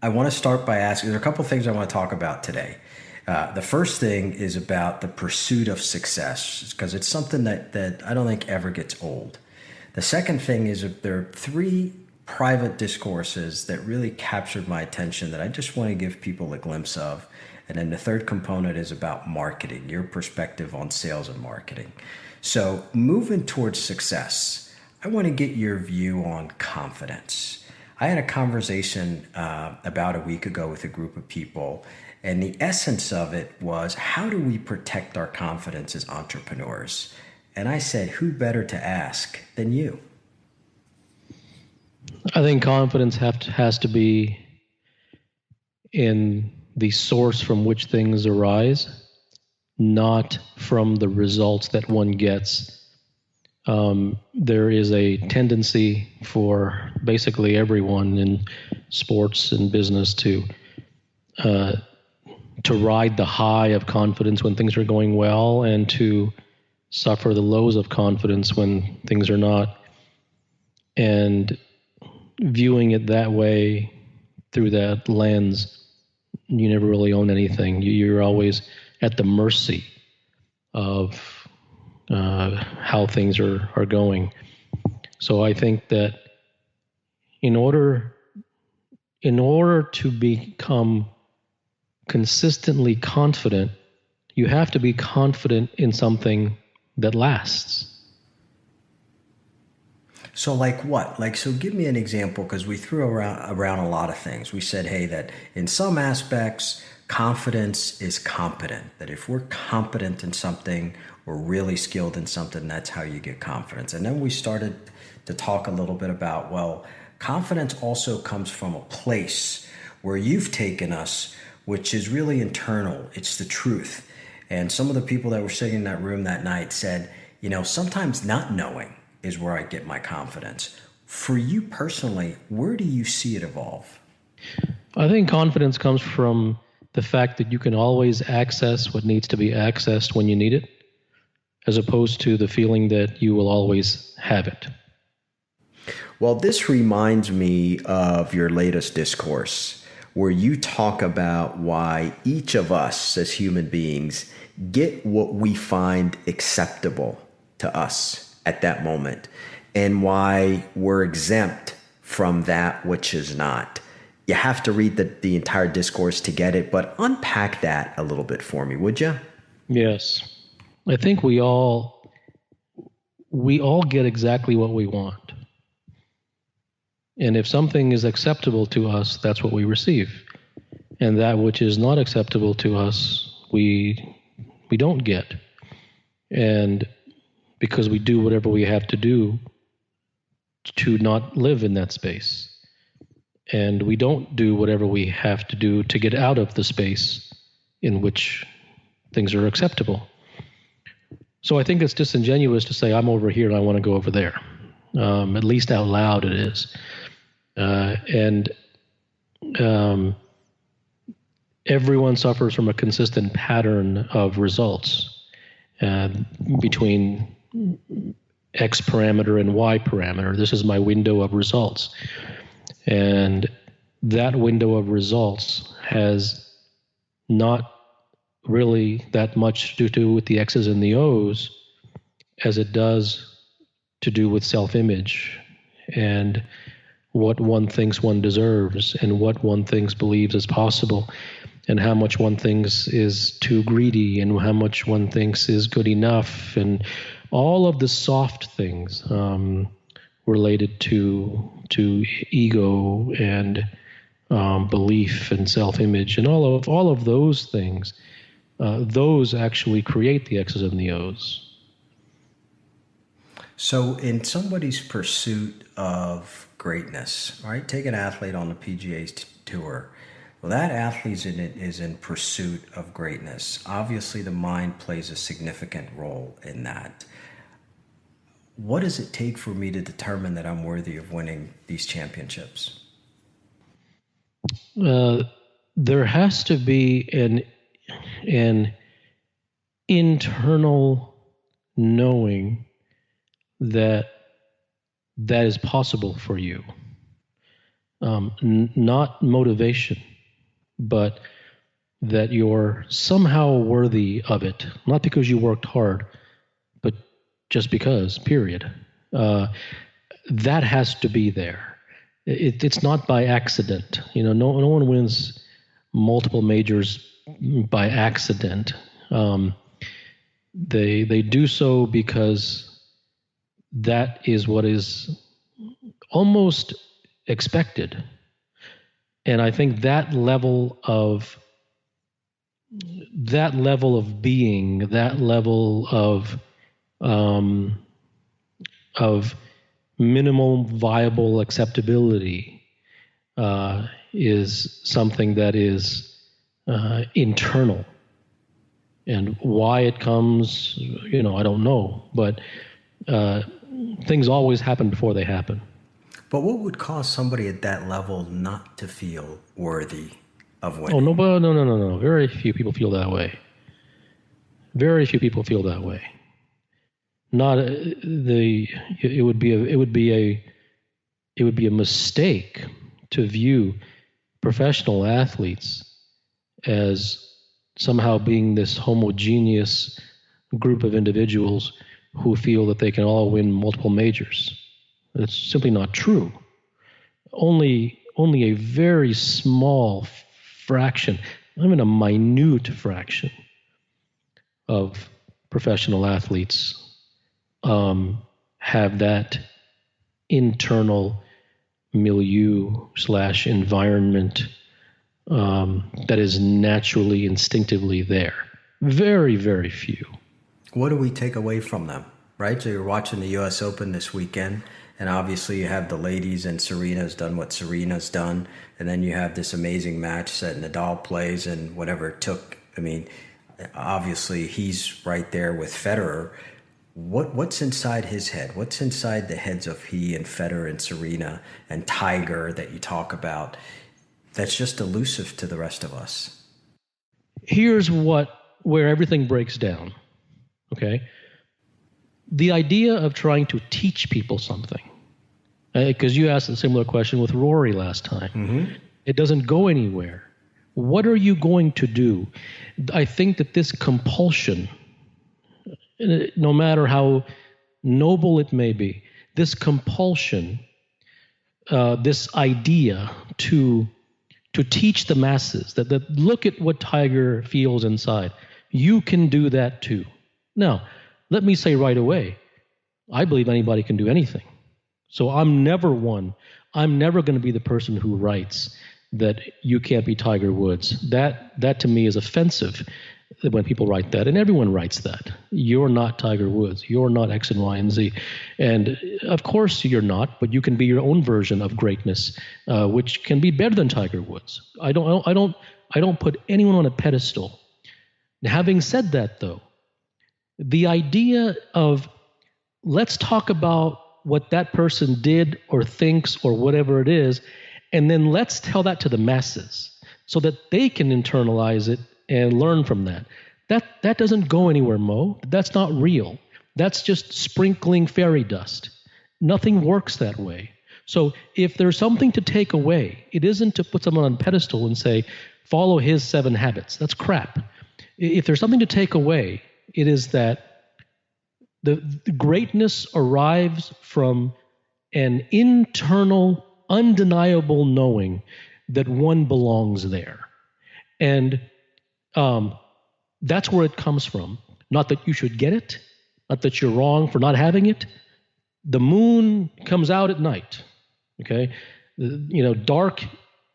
I want to start by asking, there are a couple of things I want to talk about today. The first thing is about the pursuit of success, because it's something that I don't think ever gets old. The second thing is there are three private discourses that really captured my attention that I just want to give people a glimpse of. And then the third component is about marketing, your perspective on sales and marketing. So moving towards success, I want to get your view on confidence. I had a conversation about a week ago with a group of people, and the essence of it was, how do we protect our confidence as entrepreneurs? And I said, who better to ask than you? I think confidence has to be in the source from which things arise, not from the results that one gets. There is a tendency for basically everyone in sports and business to ride the high of confidence when things are going well, and to suffer the lows of confidence when things are not. And viewing it that way, through that lens, you never really own anything. You're always at the mercy of how things are going. So I think that in order to become consistently confident, you have to be confident in something that lasts. So like what? So give me an example, because we threw around a lot of things. We said, hey, that in some aspects, confidence is competent. That if we're competent in something, we're really skilled in something, that's how you get confidence. And then we started to talk a little bit about, well, confidence also comes from a place where you've taken us, which is really internal. It's the truth. And some of the people that were sitting in that room that night said, sometimes not knowing is where I get my confidence. For you personally, where do you see it evolve? I think confidence comes from the fact that you can always access what needs to be accessed when you need it, as opposed to the feeling that you will always have it. Well, this reminds me of your latest discourse, where you talk about why each of us as human beings get what we find acceptable to us at that moment, and why we're exempt from that which is not. You have to read the entire discourse to get it, but unpack that a little bit for me, would you? Yes. I think we all get exactly what we want. And if something is acceptable to us, that's what we receive. And that which is not acceptable to us, we don't get. And because we do whatever we have to do to not live in that space. And we don't do whatever we have to do to get out of the space in which things are acceptable. So I think it's disingenuous to say, I'm over here and I want to go over there. At least out loud it is. Everyone suffers from a consistent pattern of results between X parameter and Y parameter. This is my window of results. And that window of results has not really that much to do with the X's and the O's as it does to do with self-image and what one thinks one deserves and what one thinks believes is possible and how much one thinks is too greedy and how much one thinks is good enough, and all of the soft things related to ego and belief and self-image and all of those things. Those actually create the X's and the O's. So in somebody's pursuit of greatness, right? Take an athlete on the PGA Tour. Well, that athlete is in pursuit of greatness. Obviously, the mind plays a significant role in that. What does it take for me to determine that I'm worthy of winning these championships? There has to be an internal knowing that is possible for you. not motivation, but that you're somehow worthy of it, not because you worked hard, but just because, period. That has to be there. It's not by accident. No one wins multiple majors by accident. They do so because that is what is almost expected. And I think that level of being, that level of minimal viable acceptability is something that is internal. And why it comes, I don't know. But things always happen before they happen. But what would cause somebody at that level not to feel worthy of winning? Oh, no. Very few people feel that way. Very few people feel that way. It would be a mistake to view professional athletes as somehow being this homogeneous group of individuals who feel that they can all win multiple majors. It's simply not true. Only a very small fraction, even a minute fraction of professional athletes have that internal milieu/environment that is naturally, instinctively there. Very, very few. What do we take away from them, right? So you're watching the U.S. Open this weekend, and obviously you have the ladies, and Serena's done what Serena's done, and then you have this amazing match that Nadal plays and whatever it took. I mean, obviously he's right there with Federer. What's inside his head? What's inside the heads of he and Federer and Serena and Tiger that you talk about that's just elusive to the rest of us? Here's where everything breaks down, okay? The idea of trying to teach people something, because you asked a similar question with Rory last time. Mm-hmm. It doesn't go anywhere. What are you going to do? I think that this compulsion, no matter how noble it may be, this compulsion, this idea to teach the masses that look at what Tiger feels inside. You can do that too. Now, let me say right away, I believe anybody can do anything. So I'm never going to be the person who writes that you can't be Tiger Woods. That to me is offensive when people write that, and everyone writes that. You're not Tiger Woods. You're not X and Y and Z. And of course you're not, but you can be your own version of greatness, which can be better than Tiger Woods. I don't put anyone on a pedestal. Now, having said that, though, the idea of let's talk about what that person did or thinks or whatever it is, and then let's tell that to the masses so that they can internalize it and learn from that. That doesn't go anywhere, Mo. That's not real. That's just sprinkling fairy dust. Nothing works that way. So if there's something to take away, it isn't to put someone on a pedestal and say, follow his 7 habits. That's crap. If there's something to take away, it is that the greatness arrives from an internal, undeniable knowing that one belongs there. And that's where it comes from. Not that you should get it, not that you're wrong for not having it. The moon comes out at night, okay? Dark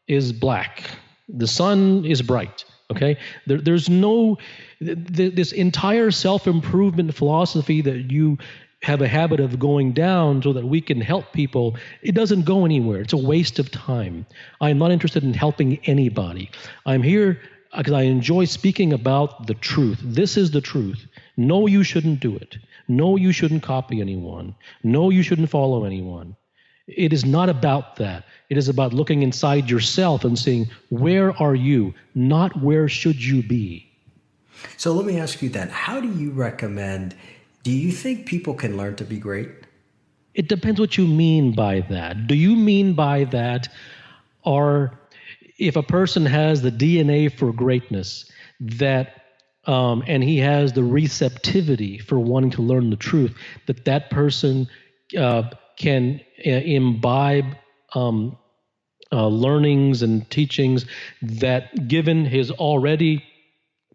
is black. The sun is bright, okay? There's no, this entire self-improvement philosophy that you have a habit of going down so that we can help people, it doesn't go anywhere. It's a waste of time. I'm not interested in helping anybody. I'm here because I enjoy speaking about the truth. This is the truth. No, you shouldn't do it. No, you shouldn't copy anyone. No, you shouldn't follow anyone. It is not about that. It is about looking inside yourself and seeing, where are you, not where should you be. So let me ask you then, how do you recommend, do you think people can learn to be great? It depends what you mean by that. Do you mean by that, if a person has the DNA for greatness, and he has the receptivity for wanting to learn the truth, that person can imbibe learnings and teachings that, given his already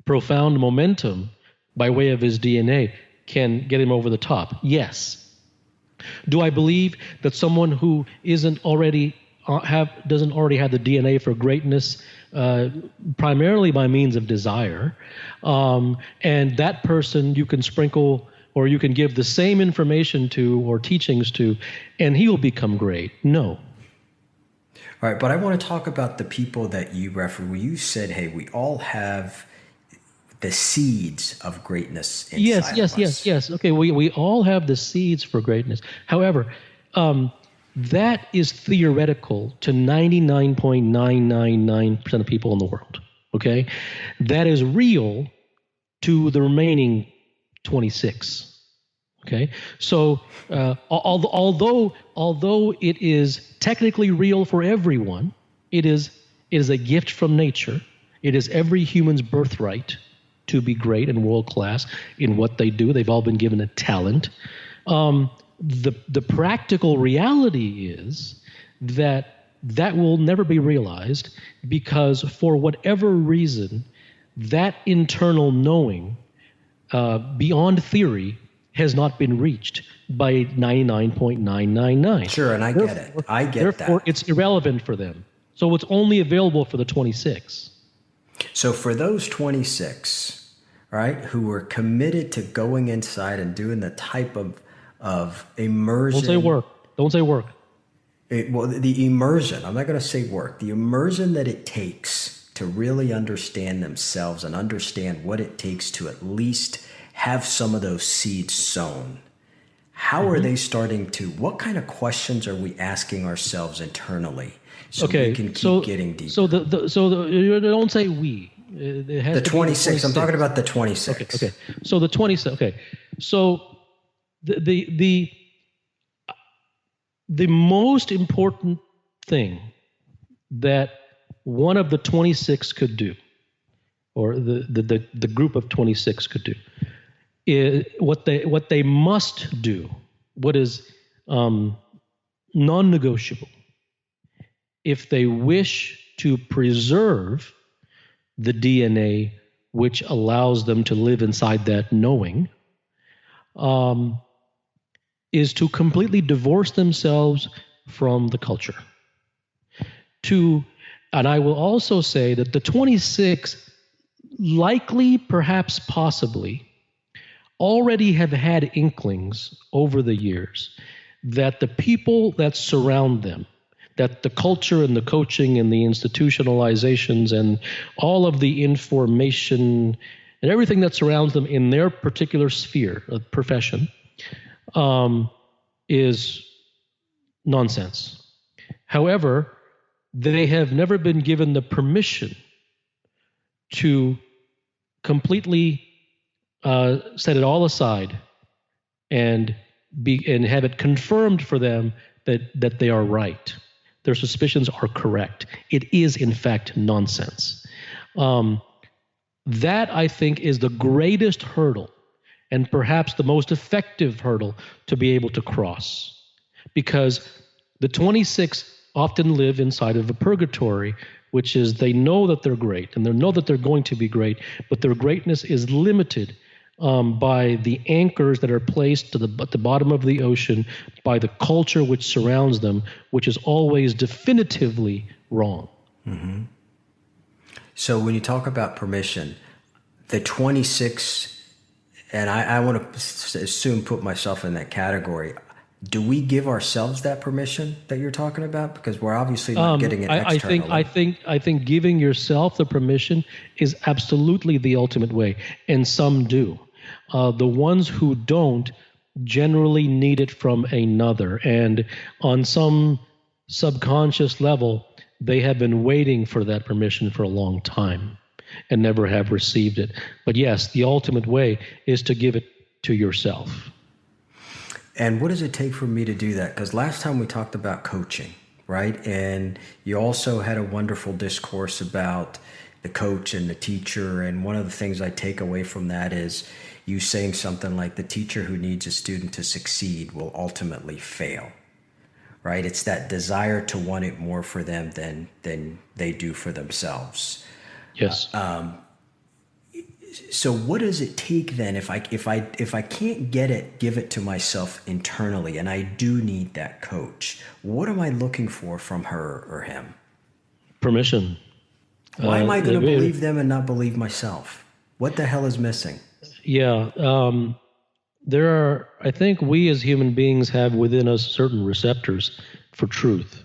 profound momentum by way of his DNA, can get him over the top. Yes. Do I believe that someone who doesn't already have the DNA for greatness, primarily by means of desire, and that person you can sprinkle or you can give the same information to or teachings to, and he will become great? No. All right, but I want to talk about the people that you referred, where you said, hey, we all have the seeds of greatness inside of us. Yes. Okay, we all have the seeds for greatness. However, that is theoretical to 99.999% of people in the world. Okay, that is real to the remaining 26. Okay, so although it is technically real for everyone, it is a gift from nature. It is every human's birthright to be great and world class in what they do. They've all been given a talent. The practical reality is that will never be realized, because for whatever reason, that internal knowing beyond theory has not been reached by 99.999. Sure, and I get it. I get that. Therefore, it's irrelevant for them. So it's only available for the 26. So for those 26, right, who were committed to going inside and doing the type of immersion. Don't say work. The immersion, I'm not going to say work, the immersion that it takes to really understand themselves and understand what it takes to at least have some of those seeds sown. How are they starting to, what kind of questions are we asking ourselves internally so we can keep getting deeper? So don't say we. It has the 26, I'm talking about the 26. Okay. So the 26, okay. So the most important thing that one of the 26 could do, or the group of 26 could do, is what they must do, what is non-negotiable, if they wish to preserve the DNA which allows them to live inside that knowing, is to completely divorce themselves from the culture. And I will also say that the 26 likely, perhaps possibly, already have had inklings over the years that the people that surround them, that the culture and the coaching and the institutionalizations and all of the information and everything that surrounds them in their particular sphere of profession is nonsense. However, they have never been given the permission to completely set it all aside and have it confirmed for them that they are right. Their suspicions are correct. It is, in fact, nonsense. That, I think, is the greatest hurdle, and perhaps the most effective hurdle to be able to cross. Because the 26 often live inside of a purgatory, which is they know that they're great, and they know that they're going to be great, but their greatness is limited by the anchors that are placed at the bottom of the ocean, by the culture which surrounds them, which is always definitively wrong. Mm-hmm. So when you talk about permission, the 26, and I want to assume put myself in that category, do we give ourselves that permission that you're talking about? Because we're obviously not getting it externally. I think giving yourself the permission is absolutely the ultimate way, and some do. The ones who don't generally need it from another, and on some subconscious level, they have been waiting for that permission for a long time and never have received it. But yes, the ultimate way is to give it to yourself. And what does it take for me to do that? Because last time we talked about coaching, right? And you also had a wonderful discourse about the coach and the teacher. And one of the things I take away from that is you saying something like the teacher who needs a student to succeed will ultimately fail, right? It's that desire to want it more for them than they do for themselves. Yes. So what does it take then if I can't get it, give it to myself internally, and I do need that coach? What am I looking for from her or him? Permission. Why am I going to believe them and not believe myself? What the hell is missing? Yeah. I think we as human beings have within us certain receptors for truth.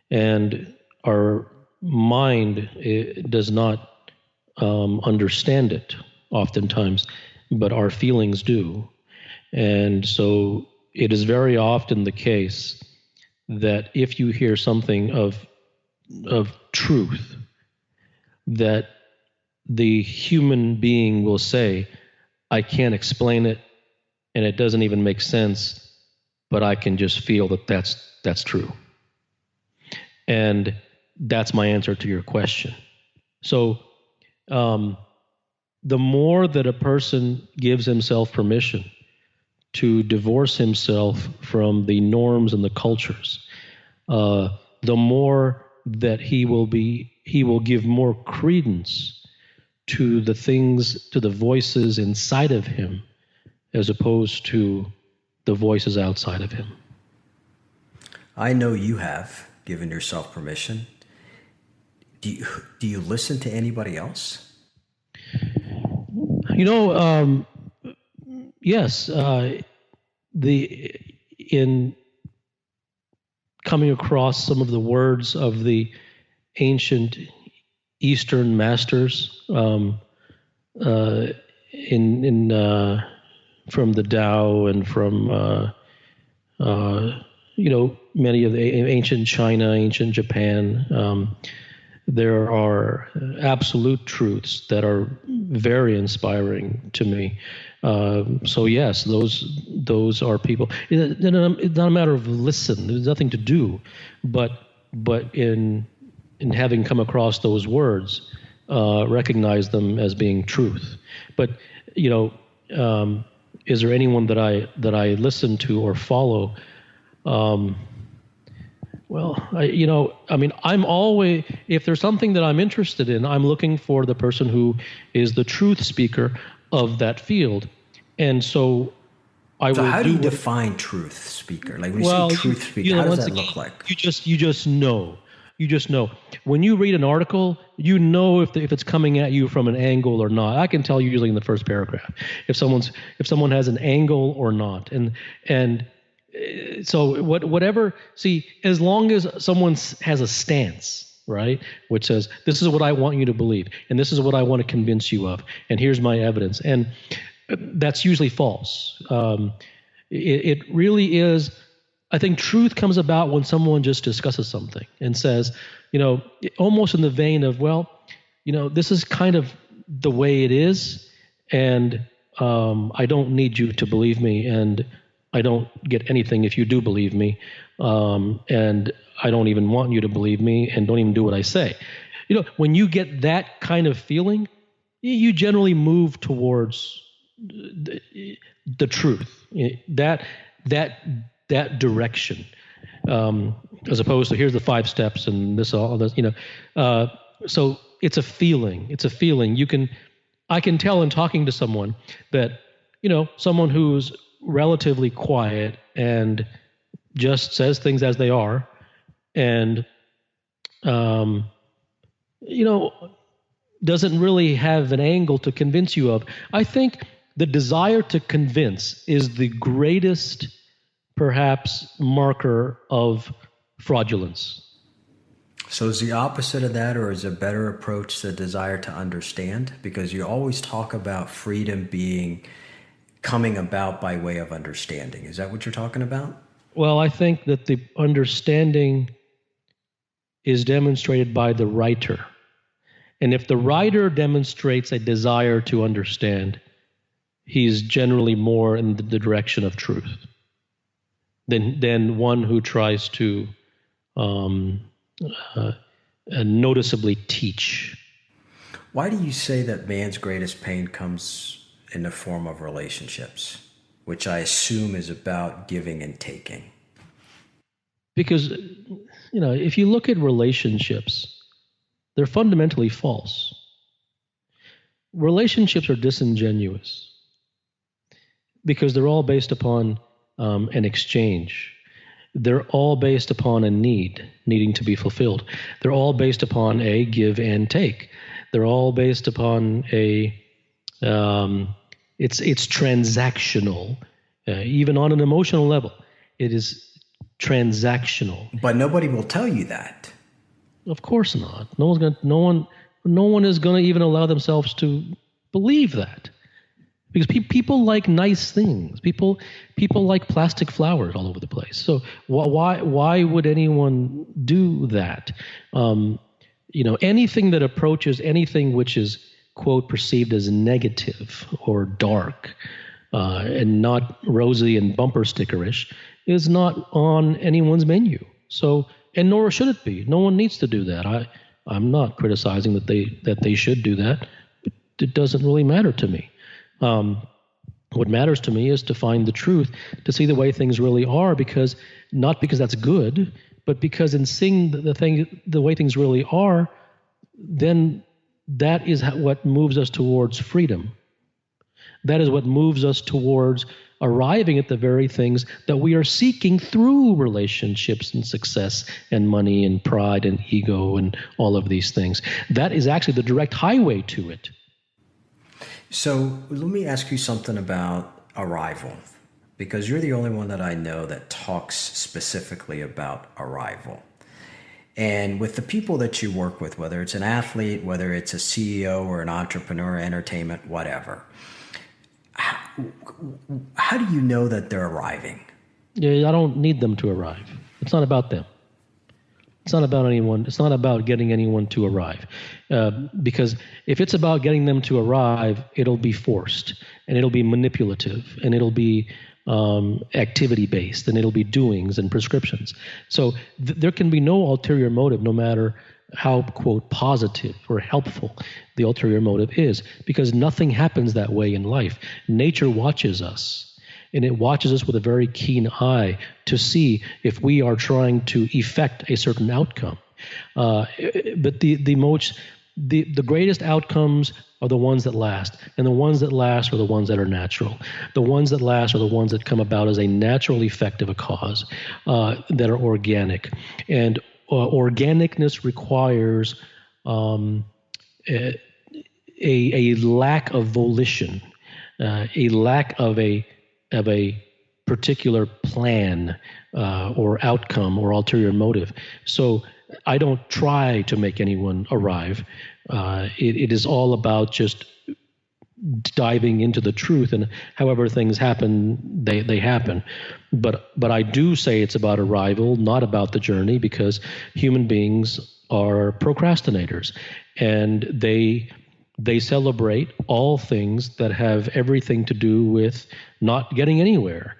And our mind does not understand it oftentimes, but our feelings do. And so it is very often the case that if you hear something of truth, that the human being will say, I can't explain it, and it doesn't even make sense, but I can just feel that that's true. And that's my answer to your question. So the more that a person gives himself permission to divorce himself from the norms and the cultures, the more that he will give more credence to the things, to the voices inside of him, as opposed to the voices outside of him. I know you have given yourself permission. Do you listen to anybody else? Yes. In coming across some of the words of the ancient Eastern masters, from the Tao and from many of the ancient China, ancient Japan. There are absolute truths that are very inspiring to me. So yes, those are people. It's not a matter of listen. There's nothing to do, but in having come across those words, recognize them as being truth. But is there anyone that I listen to or follow? I'm always, if there's something that I'm interested in, I'm looking for the person who is the truth speaker of that field. And so So how do you define truth speaker? Like when you say truth speaker, how does that look like? You just know. You just know. When you read an article, you know if it's coming at you from an angle or not. I can tell you usually in the first paragraph if someone has an angle or not. And so whatever. See, as long as someone has a stance, right, which says this is what I want you to believe, and this is what I want to convince you of, and here's my evidence, and that's usually false. It really is. I think truth comes about when someone just discusses something and says, almost in the vein of, this is kind of the way it is, and I don't need you to believe me, and I don't get anything if you do believe me, and I don't even want you to believe me, and don't even do what I say. When you get that kind of feeling, you generally move towards the truth. That direction, as opposed to here's the 5 steps and this all this, so it's a feeling. It's a feeling. I can tell in talking to someone that, someone who's relatively quiet and just says things as they are, and doesn't really have an angle to convince you of. I think the desire to convince is the greatest, perhaps, marker of fraudulence. So is the opposite of that, or is a better approach the desire to understand? Because you always talk about freedom coming about by way of understanding. Is that what you're talking about? Well, I think that the understanding is demonstrated by the writer. And if the writer demonstrates a desire to understand, he's generally more in the direction of truth than one who tries to um, uh, noticeably teach. Why do you say that man's greatest pain comes in the form of relationships, which I assume is about giving and taking? Because, if you look at relationships, they're fundamentally false. Relationships are disingenuous because they're all based upon an exchange. They're all based upon a needing to be fulfilled. They're all based upon a give and take. They're all based upon it's transactional, even on an emotional level. It is transactional. But nobody will tell you that. Of course not. No one is going to even allow themselves to believe that. Because people like nice things. People like plastic flowers all over the place. So why would anyone do that? Anything that approaches anything which is, quote, perceived as negative or dark and not rosy and bumper stickerish is not on anyone's menu. So, and nor should it be. No one needs to do that. I'm not criticizing that they should do that. It doesn't really matter to me. What matters to me is to find the truth, to see the way things really are, not because that's good, but because in seeing the way things really are, then that is what moves us towards freedom. That is what moves us towards arriving at the very things that we are seeking through relationships and success and money and pride and ego and all of these things. That is actually the direct highway to it. So let me ask you something about arrival, because you're the only one that I know that talks specifically about arrival. And with the people that you work with, whether it's an athlete, whether it's a CEO or an entrepreneur, entertainment, whatever, how do you know that they're arriving? Yeah, I don't need them to arrive. It's not about them. It's not about anyone. It's not about getting anyone to arrive. Because if it's about getting them to arrive, it'll be forced and it'll be manipulative and it'll be activity-based and it'll be doings and prescriptions. So there can be no ulterior motive, no matter how, quote, positive or helpful the ulterior motive is, because nothing happens that way in life. Nature watches us. And it watches us with a very keen eye to see if we are trying to effect a certain outcome. But the greatest outcomes are the ones that last. And the ones that last are the ones that are natural. The ones that last are the ones that come about as a natural effect of a cause that are organic. And organicness requires a lack of volition, a lack of a particular plan or outcome or ulterior motive. So I don't try to make anyone arrive. It is all about just diving into the truth, and however things happen, they happen. But I do say it's about arrival, not about the journey, because human beings are procrastinators, and they celebrate all things that have everything to do with not getting anywhere.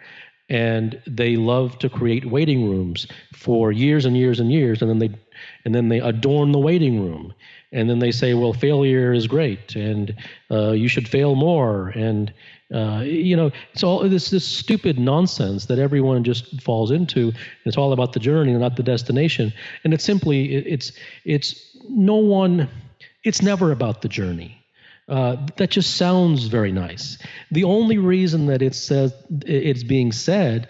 And they love to create waiting rooms for years and years and years, and then they adorn the waiting room. And then they say, well, failure is great, and you should fail more. And it's all this stupid nonsense that everyone just falls into. It's all about the journey and not the destination. And it's simply it's never about the journey. That just sounds very nice. The only reason that it's being said,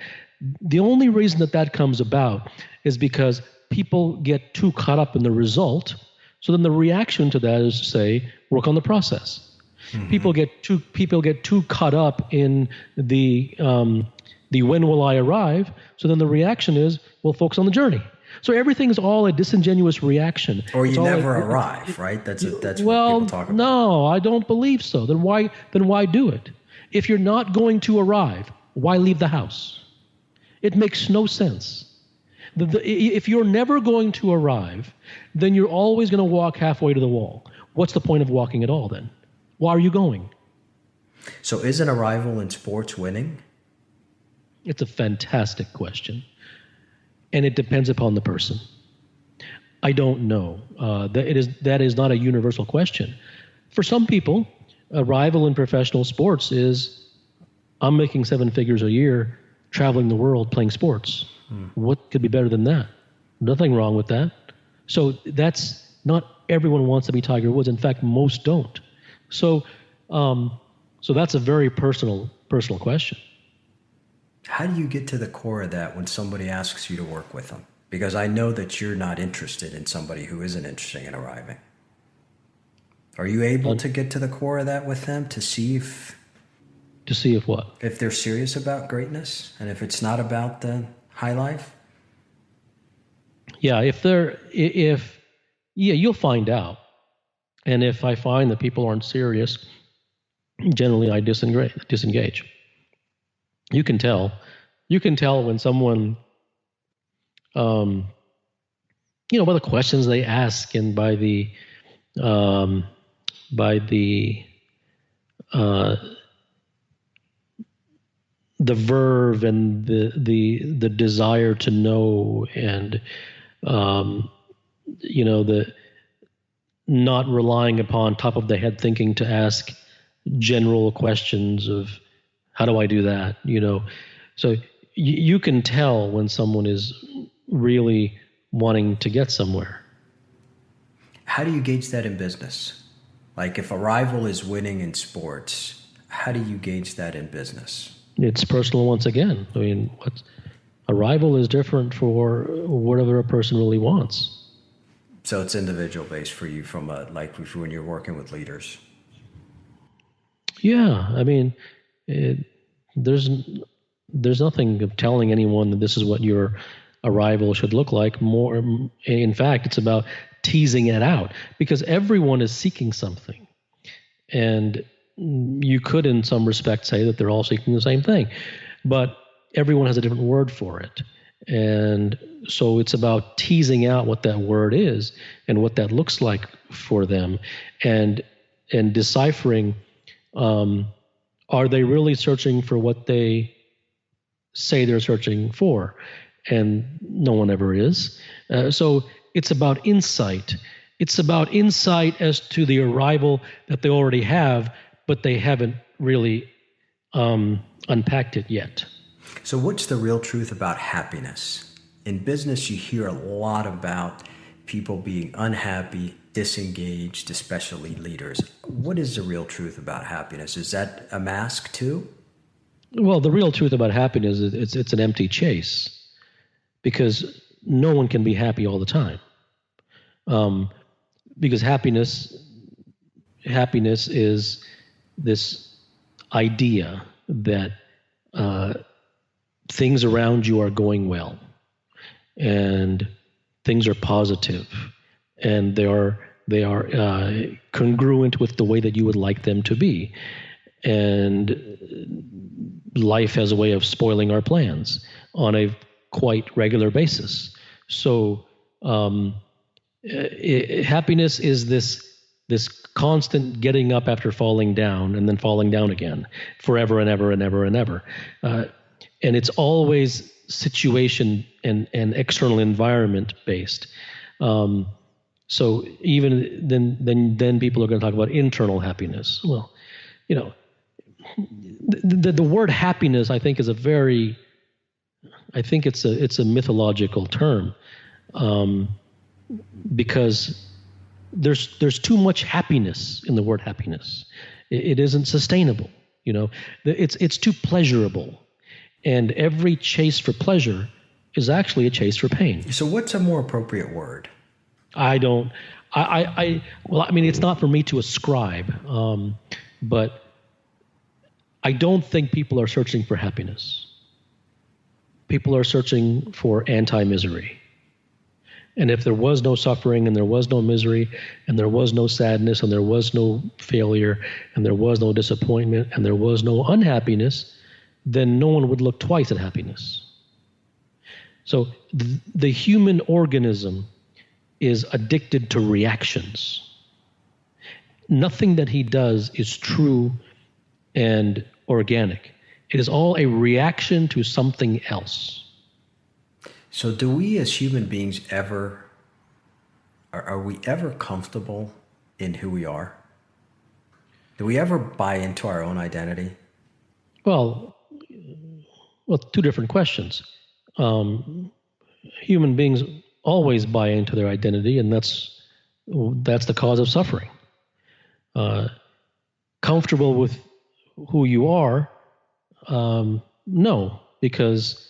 the only reason that comes about is because people get too caught up in the result. So then the reaction to that is to say, work on the process. Mm-hmm. People get too caught up in the when will I arrive? So then the reaction is, well, focus on the journey. So everything's all a disingenuous reaction. Or you never arrive, right? That's what people talk about. No, I don't believe so. Then why do it? If you're not going to arrive, why leave the house? It makes no sense. If you're never going to arrive, then you're always going to walk halfway to the wall. What's the point of walking at all then? Why are you going? So isn't arrival in sports winning? It's a fantastic question. and it depends upon the person. I don't know. That is not a universal question. For some people, arrival in professional sports is, I'm making 7 figures a year, traveling the world, playing sports. What could be better than that? Nothing wrong with that. So that's not everyone wants to be Tiger Woods. In fact, most don't. So that's a very personal question. How do you get to the core of that when somebody asks you to work with them? Because I know that you're not interested in somebody who isn't interested in arriving. Are you able to get to the core of that with them to see if... To see if what? If they're serious about greatness and if it's not about the high life? Yeah, you'll find out. And if I find that people aren't serious, generally I disengage. You can tell when someone, by the questions they ask and by the verve and the desire to know, and the not relying upon top of the head thinking to ask general questions of how do I do that, so you can tell when someone is really wanting to get somewhere. How do you gauge that in business? Like if a rival is winning in sports, how do you gauge that in business? It's personal once again. I mean, a rival is different for whatever a person really wants. So it's individual based for you from like when you're working with leaders. Yeah, I mean, there's nothing of telling anyone that this is what your arrival should look like. More, in fact, it's about teasing it out because everyone is seeking something, and you could, in some respect, say that they're all seeking the same thing, but everyone has a different word for it. And so it's about teasing out what that word is and what that looks like for them, and deciphering, are they really searching for what they say they're searching for? And no one ever is. So it's about insight. It's about insight as to the arrival that they already have, but they haven't really unpacked it yet. So what's the real truth about happiness? In business, you hear a lot about people being unhappy, disengaged, especially leaders. What is the real truth about happiness? Is that a mask too? Well, the real truth about happiness is it's an empty chase, because no one can be happy all the time. Because happiness is this idea that things around you are going well, and things are positive, and they are congruent with the way that you would like them to be, and life has a way of spoiling our plans on a quite regular basis. So happiness is this constant getting up after falling down and then falling down again forever and ever and ever and ever. And it's always situation and external environment based. So even then people are going to talk about internal happiness. Well, the word happiness, I think, is it's a mythological term, because there's too much happiness in the word happiness. It isn't sustainable. It's too pleasurable, and every chase for pleasure is actually a chase for pain. So what's a more appropriate word? Well, I mean, it's not for me to ascribe, but I don't think people are searching for happiness. People are searching for anti-misery. And if there was no suffering, and there was no misery, and there was no sadness, and there was no failure, and there was no disappointment, and there was no unhappiness, then no one would look twice at happiness. So the human organism is addicted to reactions. Nothing that he does is true and organic. It is all a reaction to something else. So do we as human beings are we ever comfortable in who we are? Do we ever buy into our own identity? Well, two different questions. Human beings always buy into their identity, and that's the cause of suffering. Comfortable with who you are? No, because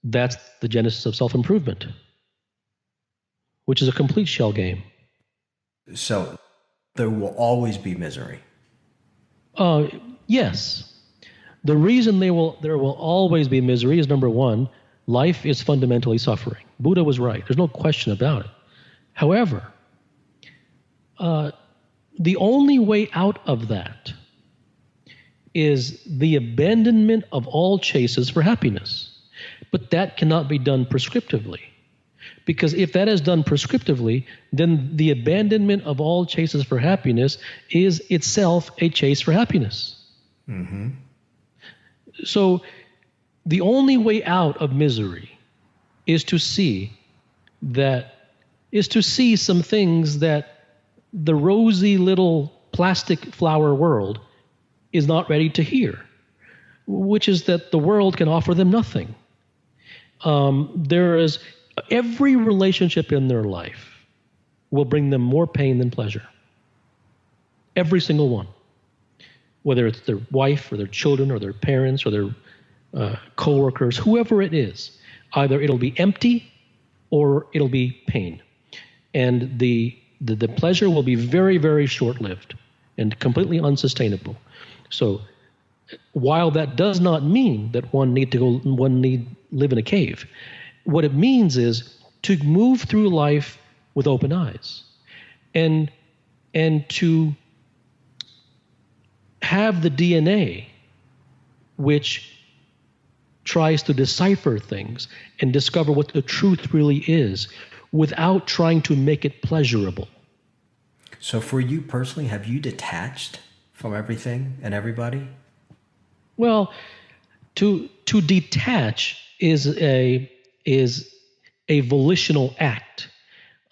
that's the genesis of self-improvement, which is a complete shell game. So there will always be misery. Yes. The reason there will always be misery is, number one, life is fundamentally suffering. Buddha was right. There's no question about it. However, the only way out of that is the abandonment of all chases for happiness. But that cannot be done prescriptively. Because if that is done prescriptively, then the abandonment of all chases for happiness is itself a chase for happiness. Mm-hmm. So the only way out of misery is to see some things that the rosy little plastic flower world is not ready to hear, which is that the world can offer them nothing. There is every relationship in their life will bring them more pain than pleasure. Every single one. Whether it's their wife or their children or their parents or their coworkers, whoever it is, either it'll be empty or it'll be pain. And the pleasure will be very, very short-lived and completely unsustainable. So while that does not mean that one need live in a cave, what it means is to move through life with open eyes and to have the DNA which tries to decipher things and discover what the truth really is without trying to make it pleasurable. So for you personally, have you detached from everything and everybody? Well, to detach is a volitional act.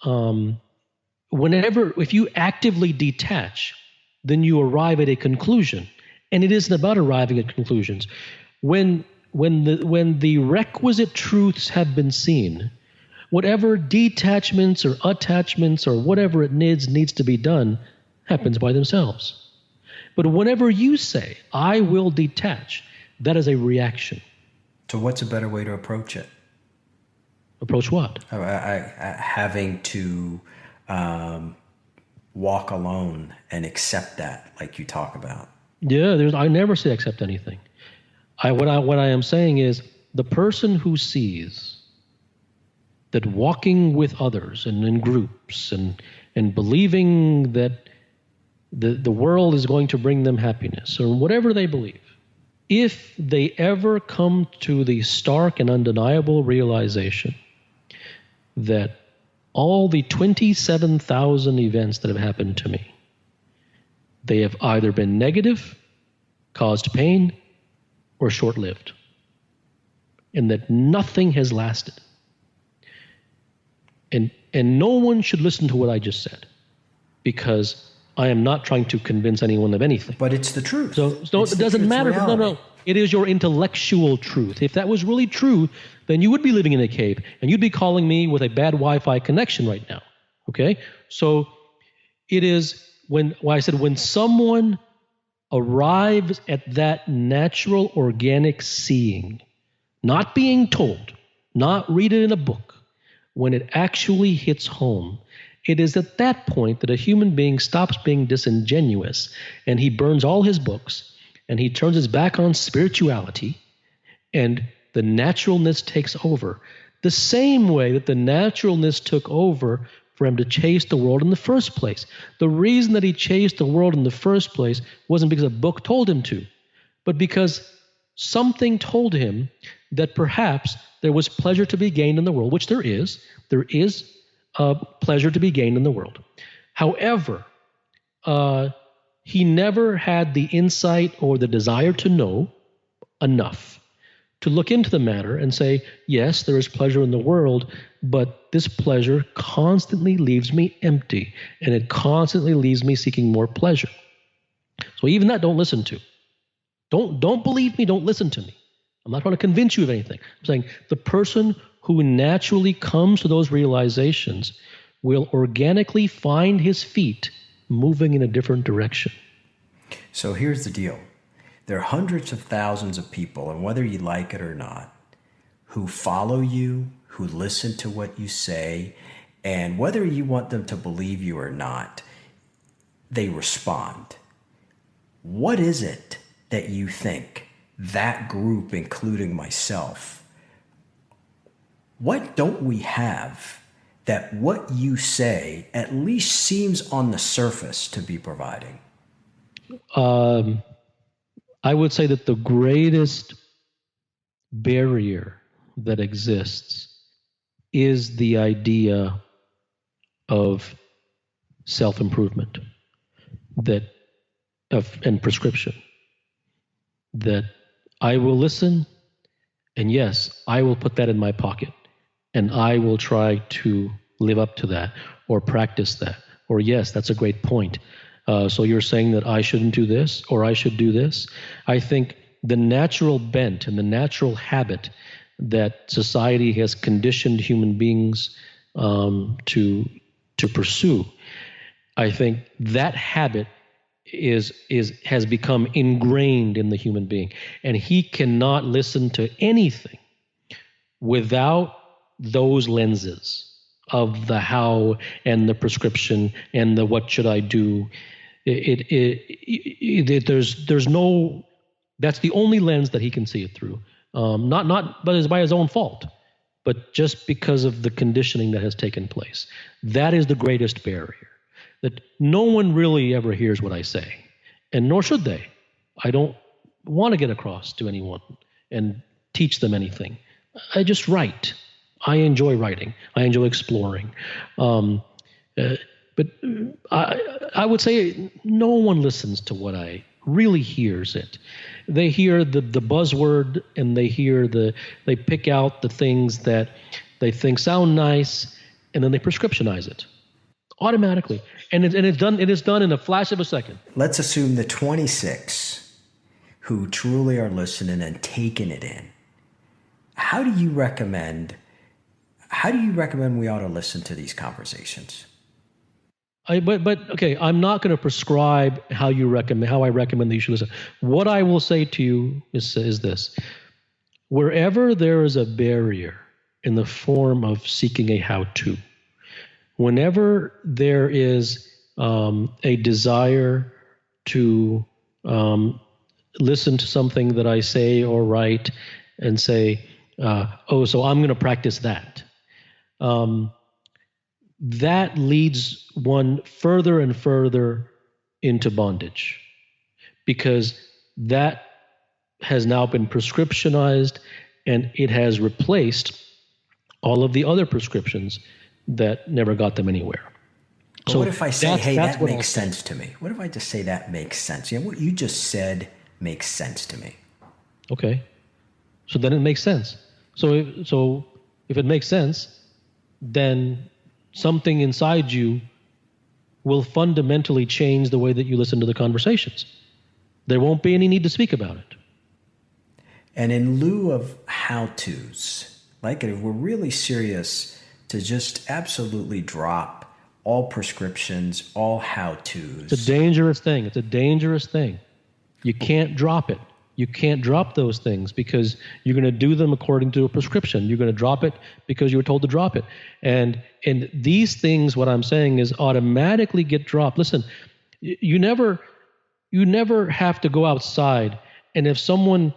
If you actively detach, then you arrive at a conclusion, and it isn't about arriving at conclusions. When the requisite truths have been seen, whatever detachments or attachments or whatever it needs to be done happens by themselves. But whenever you say, I will detach, that is a reaction. So what's a better way to approach it? Approach what? Having to walk alone and accept that, like you talk about. Yeah, I never say accept anything. What I am saying is the person who sees that walking with others and in groups and believing that the world is going to bring them happiness or whatever they believe, if they ever come to the stark and undeniable realization that all the 27,000 events that have happened to me, they have either been negative, caused pain, or short-lived, and that nothing has lasted. And no one should listen to what I just said, because I am not trying to convince anyone of anything. But it's the truth. So it doesn't matter. No. It is your intellectual truth. If that was really true, then you would be living in a cave, and you'd be calling me with a bad Wi-Fi connection right now. Okay? So it is when someone arrives at that natural, organic seeing, not being told, not read it in a book, when it actually hits home, it is at that point that a human being stops being disingenuous and he burns all his books and he turns his back on spirituality and the naturalness takes over. The same way that the naturalness took over for him to chase the world in the first place. The reason that he chased the world in the first place wasn't because a book told him to, but because something told him that perhaps there was pleasure to be gained in the world, which there is. There is pleasure to be gained in the world. However, he never had the insight or the desire to know enough to look into the matter and say, yes, there is pleasure in the world, but this pleasure constantly leaves me empty, and it constantly leaves me seeking more pleasure. So even that, don't listen to. Don't believe me, don't listen to me. I'm not trying to convince you of anything. I'm saying the person who naturally comes to those realizations will organically find his feet moving in a different direction. So here's the deal. There are hundreds of thousands of people, and whether you like it or not, who follow you, who listen to what you say, and whether you want them to believe you or not, they respond. What is it that you think that group, including myself, what don't we have that what you say at least seems on the surface to be providing? I would say that the greatest barrier that exists is the idea of self-improvement and prescription. That I will listen, and yes, I will put that in my pocket, and I will try to live up to that or practice that. Or yes, that's a great point. So you're saying that I shouldn't do this or I should do this? I think the natural bent and the natural habit that society has conditioned human beings to pursue, I think that habit has become ingrained in the human being, and he cannot listen to anything without those lenses of the how and the prescription and the what should I do. There's no, that's the only lens that he can see it through. Not but it's by his own fault, but just because of the conditioning that has taken place. That is the greatest barrier. That no one really ever hears what I say, and nor should they. I don't want to get across to anyone and teach them anything. I just write. I enjoy writing. I enjoy exploring. But I would say no one listens to what I really hears it. They hear the buzzword, and they pick out the things that they think sound nice, and then they prescriptionize it automatically. And it is done in a flash of a second. Let's assume the 26 who truly are listening and taking it in. How do you recommend we ought to listen to these conversations? But okay, I'm not going to prescribe how I recommend that you should listen. What I will say to you is this: wherever there is a barrier in the form of seeking a how-to, whenever there is a desire to listen to something that I say or write and say, so I'm going to practice that. That leads one further and further into bondage, because that has now been prescriptionized, and it has replaced all of the other prescriptions that never got them anywhere. But so what if I say, hey, that makes sense to me? What if I just say that makes sense? You know, what you just said makes sense to me. Okay. So then it makes sense. So if it makes sense, then something inside you will fundamentally change the way that you listen to the conversations. There won't be any need to speak about it. And in lieu of how-tos, like if we're really serious to just absolutely drop all prescriptions, all how-tos. It's a dangerous thing. It's a dangerous thing. You can't drop it. You can't drop those things because you're going to do them according to a prescription. You're going to drop it because you were told to drop it. And these things, what I'm saying is automatically get dropped. Listen, you never have to go outside, and if someone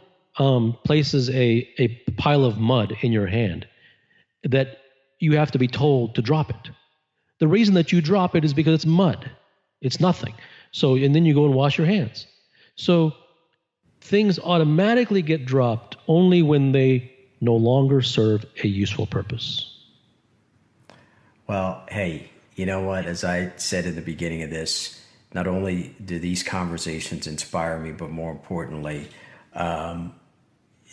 places a pile of mud in your hand, that you have to be told to drop it. The reason that you drop it is because it's mud. It's nothing. So, and then you go and wash your hands. So things automatically get dropped only when they no longer serve a useful purpose. Well, hey, you know what? As I said in the beginning of this, not only do these conversations inspire me, but more importantly,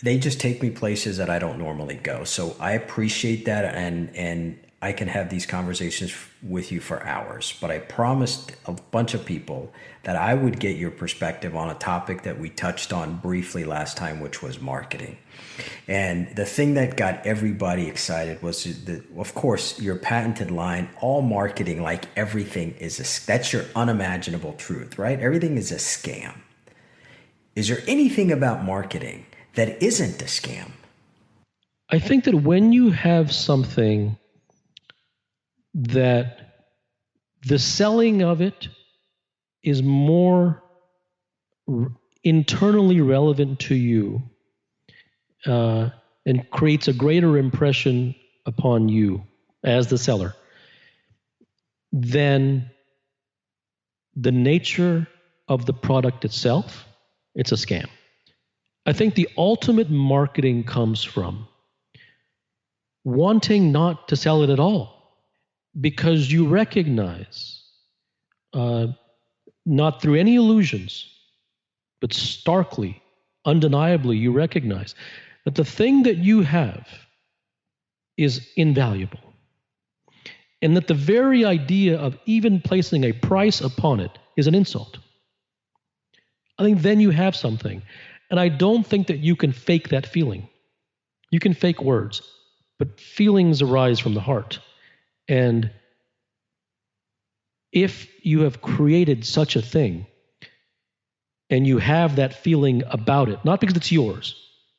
they just take me places that I don't normally go. So I appreciate that, and I can have these conversations with you for hours. But I promised a bunch of people that I would get your perspective on a topic that we touched on briefly last time, which was marketing. And the thing that got everybody excited was of course, your patented line, all marketing, like everything that's your unimaginable truth, right? Everything is a scam. Is there anything about marketing that isn't a scam? I think that when you have something that the selling of it is more internally relevant to you, and creates a greater impression upon you as the seller than the nature of the product itself, it's a scam. I think the ultimate marketing comes from wanting not to sell it at all, because you recognize, not through any illusions, but starkly, undeniably, you recognize that the thing that you have is invaluable, and that the very idea of even placing a price upon it is an insult. I think then you have something. And I don't think that you can fake that feeling. You can fake words, but feelings arise from the heart. And if you have created such a thing and you have that feeling about it, not because it's yours.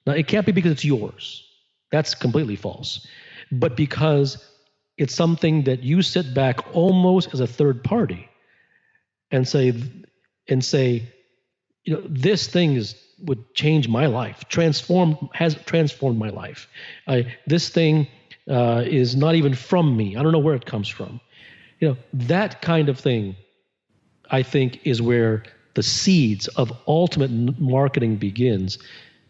Now, it can't be because it's yours. That's completely false. But because it's something that you sit back almost as a third party and say, this thing would change my life, has transformed my life. This thing is not even from me. I don't know where it comes from. That kind of thing, I think, is where the seeds of ultimate marketing begins,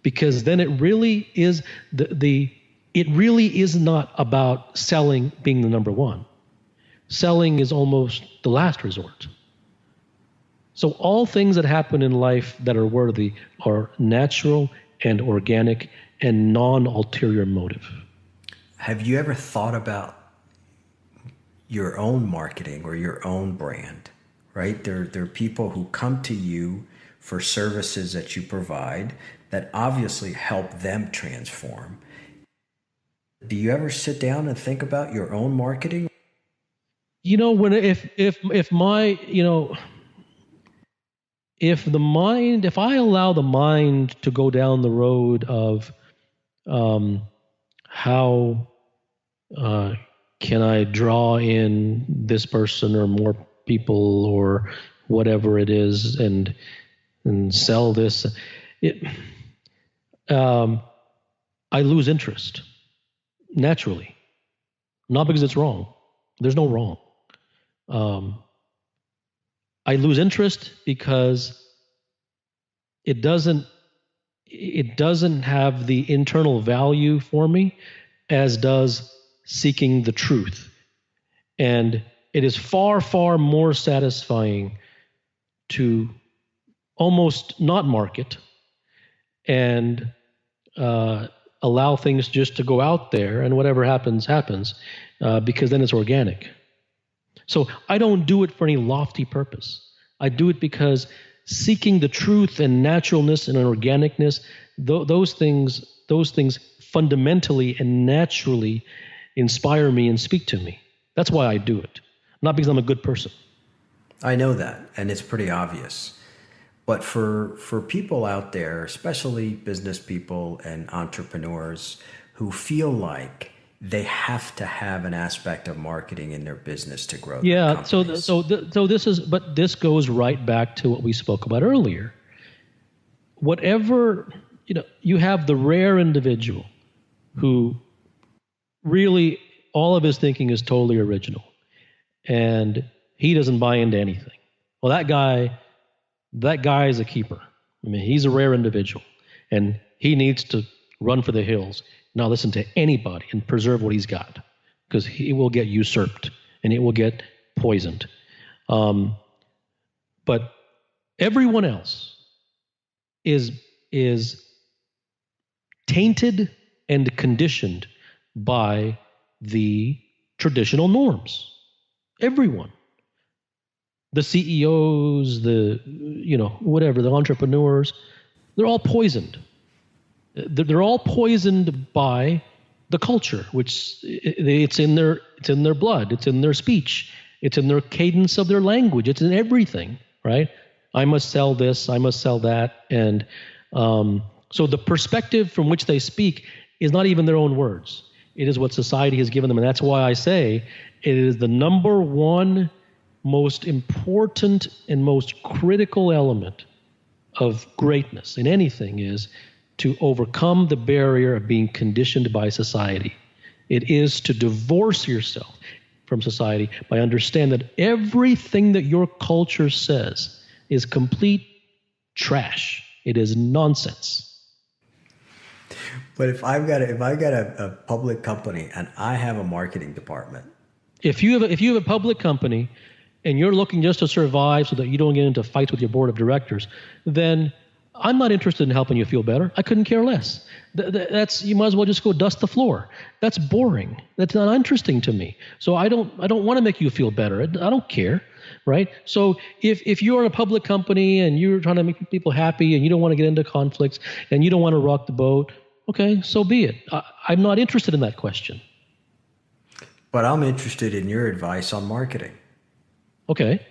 because then it really is it really is not about selling being the number one. Selling is almost the last resort. So all things that happen in life that are worthy are natural and organic and non-ulterior motive. Have you ever thought about your own marketing or your own brand, right? There are people who come to you for services that you provide that obviously help them transform. Do you ever sit down and think about your own marketing? If I allow the mind to go down the road of how can I draw in this person or more people or whatever it is and sell this, I lose interest naturally, not because it's wrong. There's no wrong. I lose interest because it doesn't have the internal value for me as does seeking the truth. And it is far, far more satisfying to almost not market and allow things just to go out there, and whatever happens, because then it's organic. So I don't do it for any lofty purpose. I do it because seeking the truth and naturalness and organicness, those things fundamentally and naturally inspire me and speak to me. That's why I do it, not because I'm a good person. I know that, and it's pretty obvious. But for people out there, especially business people and entrepreneurs who feel like they have to have an aspect of marketing in their business to grow. Yeah. So this goes right back to what we spoke about earlier. Whatever, you have the rare individual who really all of his thinking is totally original, and he doesn't buy into anything. Well, that guy is a keeper. I mean, he's a rare individual, and he needs to run for the hills, not listen to anybody, and preserve what he's got, because he will get usurped and it will get poisoned. But everyone else is tainted and conditioned by the traditional norms. Everyone. The CEOs, whatever, the entrepreneurs, they're all poisoned. They're all poisoned by the culture, which it's in their blood, it's in their speech, it's in their cadence of their language, it's in everything, right? I must sell this, I must sell that, and so the perspective from which they speak is not even their own words. It is what society has given them, and that's why I say it is the number one most important and most critical element of greatness in anything is to overcome the barrier of being conditioned by society. It is to divorce yourself from society by understanding that everything that your culture says is complete trash. It is nonsense. But if I've got a public company and I have a marketing department, if you have a public company and you're looking just to survive so that you don't get into fights with your board of directors, then I'm not interested in helping you feel better. I couldn't care less. That's you might as well just go dust the floor. That's boring. That's not interesting to me. So I don't want to make you feel better. I don't care, right? So if you're in a public company and you're trying to make people happy and you don't want to get into conflicts and you don't want to rock the boat, okay, so be it. I'm not interested in that question. But I'm interested in your advice on marketing. Okay.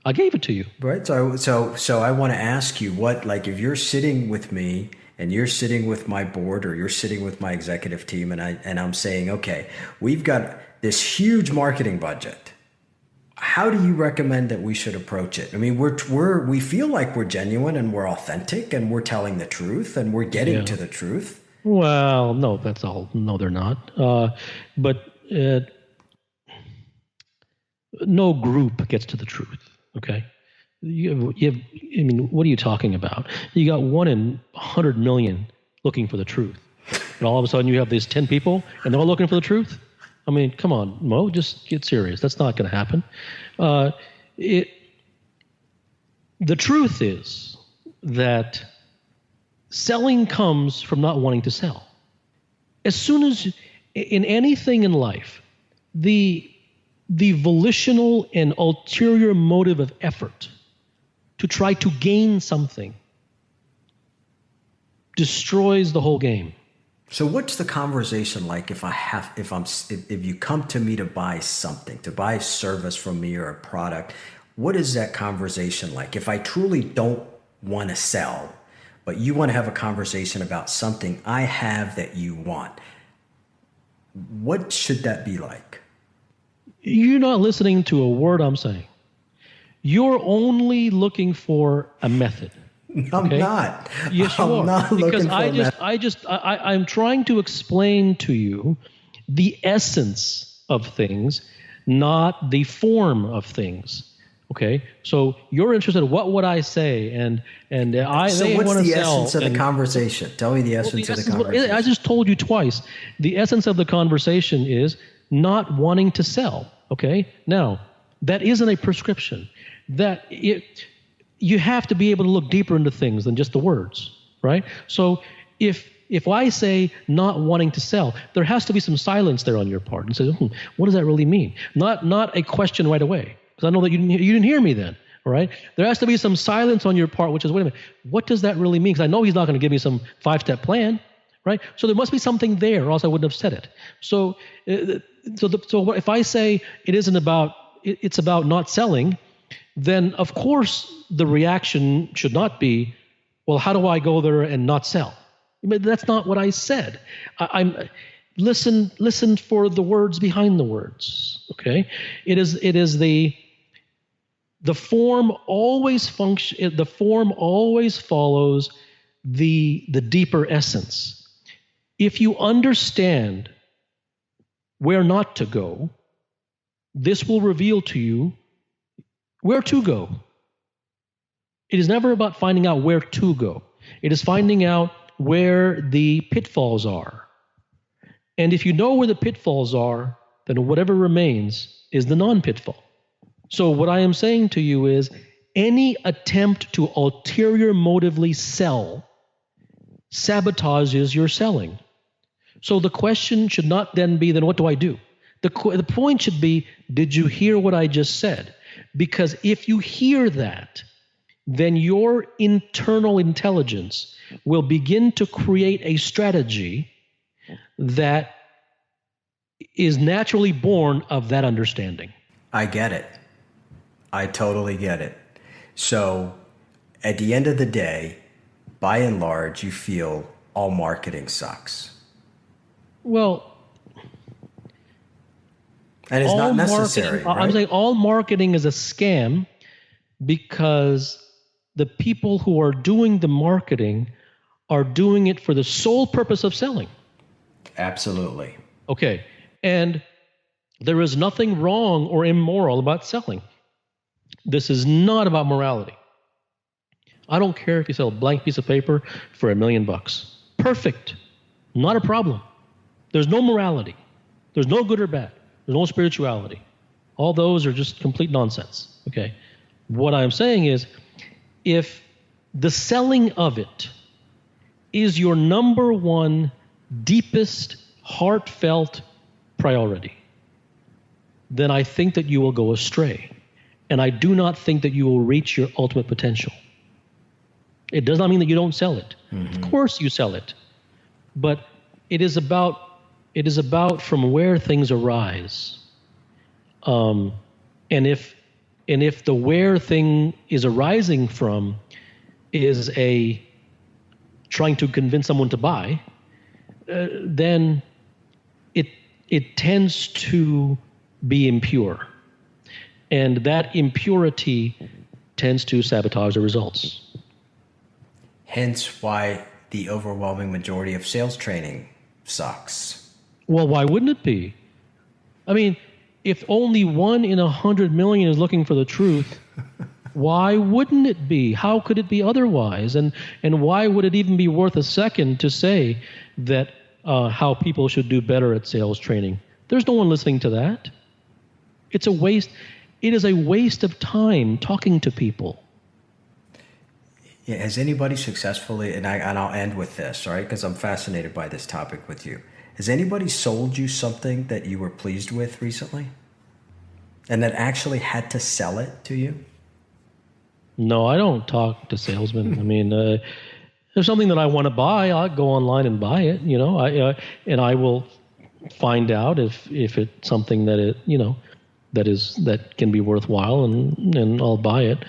I gave it to you. Right. So I want to ask you if you're sitting with me and you're sitting with my board or you're sitting with my executive team and I'm saying, okay, we've got this huge marketing budget. How do you recommend that we should approach it? I mean, we feel like we're genuine and we're authentic and we're telling the truth and we're getting to the truth. Well, no, that's all. No, they're not. No group gets to the truth. Okay, you have. I mean, what are you talking about? You got 1 in 100 million looking for the truth, and all of a sudden you have these 10 people, and they're all looking for the truth. I mean, come on, Mo, just get serious. That's not going to happen. The truth is that selling comes from not wanting to sell. As soon as in anything in life, the volitional and ulterior motive of effort to try to gain something destroys the whole game. So what's the conversation like if you come to me to buy something, to buy a service from me or a product? What is that conversation like? If I truly don't want to sell, but you want to have a conversation about something I have that you want, what should that be like? You're not listening to a word I'm saying. You're only looking for a method. I'm not. Yes, you are. Not because looking for I'm trying to explain to you the essence of things, not the form of things. Okay, so you're interested in what would I say, and so what's the essence of the conversation? Tell me the essence of the conversation. I just told you twice. The essence of the conversation is not wanting to sell. Okay, now that isn't a prescription. You have to be able to look deeper into things than just the words, right? So if I say not wanting to sell, there has to be some silence there on your part and say, what does that really mean? Not a question right away. Because I know that you didn't hear me then, all right? There has to be some silence on your part, which is, wait a minute, what does that really mean? Because I know he's not going to give me some 5-step plan, right? So there must be something there, or else I wouldn't have said it. So if I say it's about not selling, then of course the reaction should not be, well, how do I go there and not sell? I mean, that's not what I said. Listen for the words behind the words. Okay, it is the form always function. The form always follows the deeper essence. If you understand where not to go, this will reveal to you where to go. It is never about finding out where to go. It is finding out where the pitfalls are. And if you know where the pitfalls are, then whatever remains is the non-pitfall. So what I am saying to you is any attempt to ulterior motively sell sabotages your selling. So the question should not then be, then what do I do? The point should be, did you hear what I just said? Because if you hear that, then your internal intelligence will begin to create a strategy that is naturally born of that understanding. I get it. I totally get it. So at the end of the day, by and large, you feel all marketing sucks. Well, and it's not necessary. Right? I'm saying all marketing is a scam because the people who are doing the marketing are doing it for the sole purpose of selling. Absolutely. Okay. And there is nothing wrong or immoral about selling. This is not about morality. I don't care if you sell a blank piece of paper for $1 million. Perfect. Not a problem. There's no morality. There's no good or bad. There's no spirituality. All those are just complete nonsense. Okay. What I'm saying is, if the selling of it is your number one, deepest, heartfelt priority, then I think that you will go astray. And I do not think that you will reach your ultimate potential. It does not mean that you don't sell it. Mm-hmm. Of course you sell it. But it is about from where things arise. And if the where thing is arising from is a trying to convince someone to buy, then it tends to be impure. And that impurity tends to sabotage the results. Hence why the overwhelming majority of sales training sucks. Well, why wouldn't it be? I mean, if only 1 in 100 million is looking for the truth, why wouldn't it be? How could it be otherwise? And why would it even be worth a second to say that how people should do better at sales training? There's no one listening to that. It's a waste. It is a waste of time talking to people. Yeah, has anybody successfully, and I'll end with this, right? Because I'm fascinated by this topic with you. Has anybody sold you something that you were pleased with recently? And that actually had to sell it to you? No, I don't talk to salesmen. I mean, there's something that I want to buy, I'll go online and buy it, and I will find out if it's something that that can be worthwhile, and I'll buy it.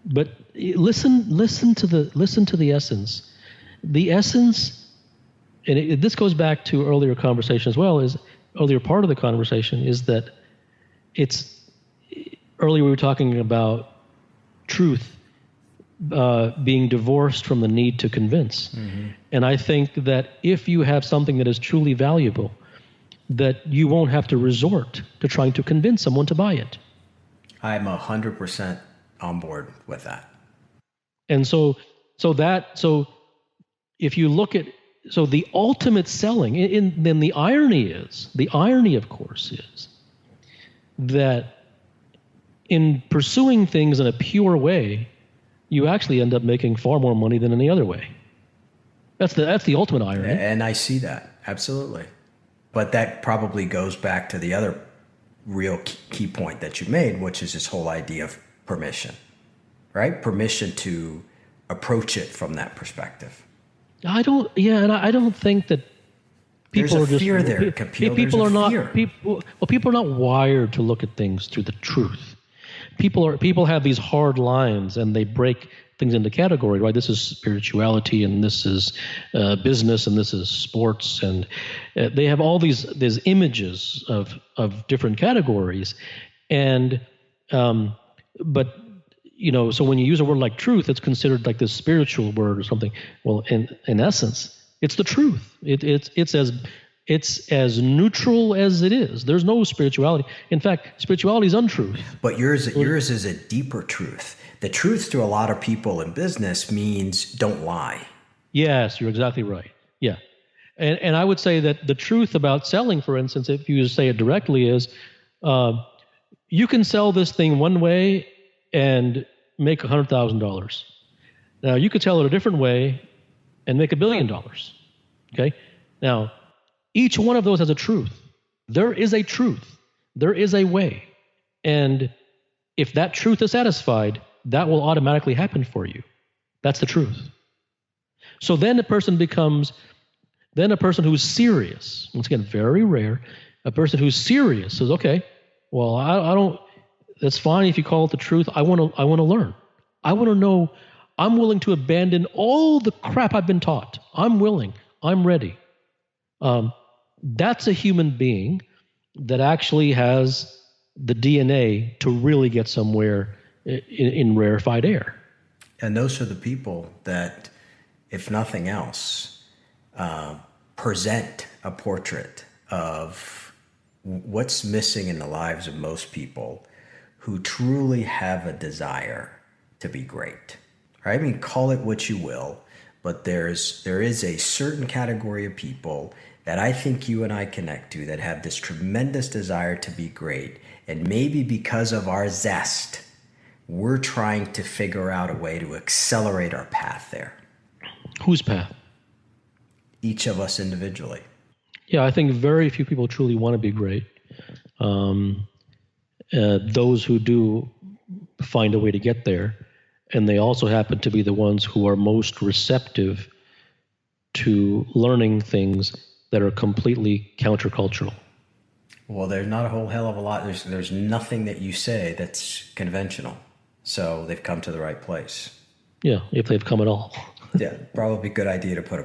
But listen to the essence. The essence, and this goes back to earlier conversation as well, is earlier part of the conversation is that earlier we were talking about truth being divorced from the need to convince. Mm-hmm. And I think that if you have something that is truly valuable, that you won't have to resort to trying to convince someone to buy it. I'm 100% on board with that. And so if you look at, so the ultimate selling, then the irony of course is that in pursuing things in a pure way, you actually end up making far more money than any other way. That's the ultimate irony. And I see that, absolutely. But that probably goes back to the other real key point that you made, which is this whole idea of permission, right? Permission to approach it from that perspective. I don't think that people There's a are fear just there, Kapil. people There's are a not fear. people are not wired to look at things through the truth. People have these hard lines and they break things into categories, right? This is spirituality and this is business and this is sports, and they have all these images of different categories, and but so when you use a word like truth, it's considered like this spiritual word or something. Well, in essence, it's the truth. It's as neutral as it is. There's no spirituality. In fact, spirituality is untruth. But yours is a deeper truth. The truth to a lot of people in business means don't lie. Yes, you're exactly right. Yeah. And I would say that the truth about selling, for instance, if you say it directly, is you can sell this thing one way and make $100,000. Now, you could tell it a different way and make $1 billion. Okay? Now, each one of those has a truth. There is a truth. There is a way. And if that truth is satisfied, that will automatically happen for you. That's the truth. So then a person who's serious, once again, very rare, a person who's serious says, okay, well, I don't, that's fine if you call it the truth. I want to learn. I want to know. I'm willing to abandon all the crap I've been taught. I'm willing. I'm ready. That's a human being that actually has the DNA to really get somewhere in rarefied air. And those are the people that, if nothing else, present a portrait of what's missing in the lives of most people who truly have a desire to be great. Right? I mean, call it what you will, but there is a certain category of people that I think you and I connect to that have this tremendous desire to be great. And maybe because of our zest, we're trying to figure out a way to accelerate our path there. Whose path? Each of us individually. Yeah, I think very few people truly want to be great. Those who do find a way to get there, and they also happen to be the ones who are most receptive to learning things that are completely countercultural. Well, there's not a whole hell of a lot. There's nothing that you say that's conventional. So they've come to the right place. Yeah, if they've come at all. Yeah, probably a good idea to put a